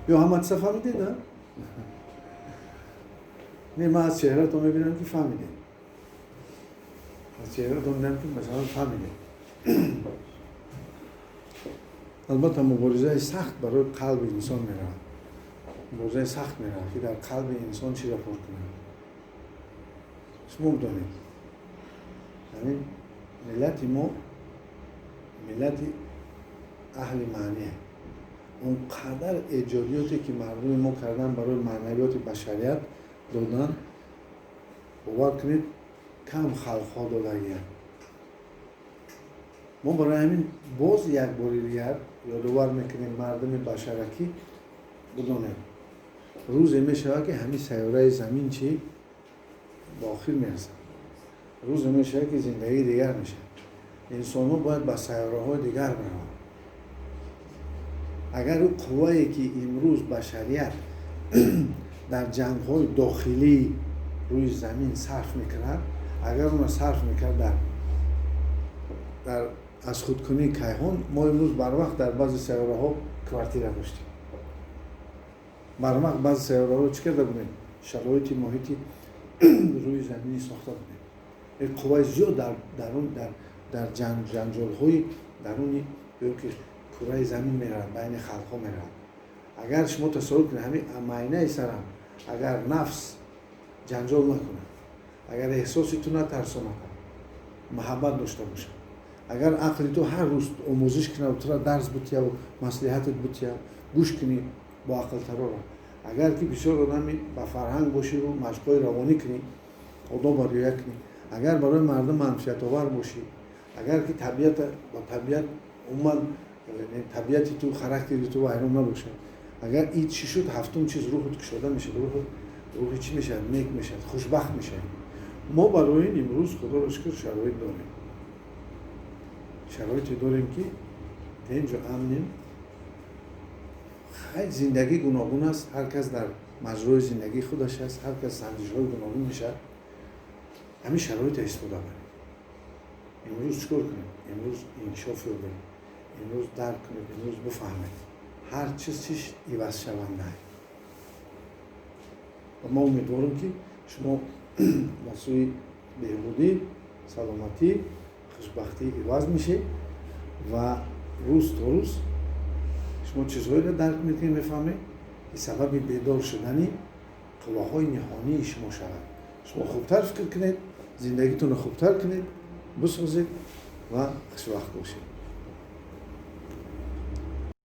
یا هم فهمیده نه؟ نه من از چهره‌تون میبینم که فهمیده. از چهره‌تون میبینم که مثلا فهمیده. البته مبارزه سخت برای قلب انسان میره. مبارزه سخت میره که در قلب انسان چی را پر کنه. شما بدونید. یعنی ملت ما ملت اهل معنیه. اون قدر ایجادیاتی که مردم ما کردن برای معنویات بشریت دادن باور کنید کم خلق‌ها دادن. ما برای همین باز یک باری دیگر یادآور میکنیم مردم بشرکی بدونید روز میشه که همین سیاره زمین چی با آخر میرسه. روز میشه که زندگی دیگر میشه. انسان ها باید به سیاره های دیگر برن. اگر اون قوایی که امروز بشریت در جنگ های داخلی روی زمین صرف میکرد، اگر اون صرف میکرد در از خودکنی کیهان، ما امروز بر وقت در بعضی سیاره ها کوارتیر داشتیم. بر وقت بعضی سیاره ها چی کرده بودیم؟ شرایط محیطی روی زمینی ساخته بودیم. این قوای زیاد در جنجال های درونی که کره زمین میرن، بین خلق ها میرن. اگر شما تصور کنید همین معینه سرم اگر نفس جنجال نکنه، اگر احساسی تو نترسونه، محبت داشته باشه، اگر عقلی تو هر روز آموزش کنه و تو را درس بتیه و مصلحتت بتیه، گوش کنی با عقل ترا را، اگر که بسیار آدمی با فرهنگ باشی و مشقای روانی کنی، آداب رعایت کنی، اگر برای مردم منفعت آور باشی، اگر که طبیعت با طبیعت عموما طبیعت تو خاراکتری تو ویران نباشه، اگر این چی شد هفتم چیز روحت کشاده میشه، روح چی میشه؟ نیک میشه، خوشبخت میشه. ما برای این امروز خدا رو شکر شرایط داریم. شرایطی داریم که اینجا امنیم. خیلی زندگی گوناگون است، هر کس در مجرای زندگی خودش است، هر کس سنجش‌های گوناگون میشه. همین شرایط استفاده کنیم. امروز چیکار کنیم؟ امروز انکشاف رو بریم. امروز درک کنیم، امروز بفهمیم. هر چیز عوض شونده است. و ما امیدوارم که شما مسئول بهبودی، سلامتی، خوشبختی عوض میشه و روز تا روز شما چیزهایی رو درک میکنید، میفهمید. این سبب بیدار شدنی قواهای نهانی شما شود. شما خوبتر فکر کنید، زندگیتون رو خوبتر کنید، بسازید و خوشبخت باشید.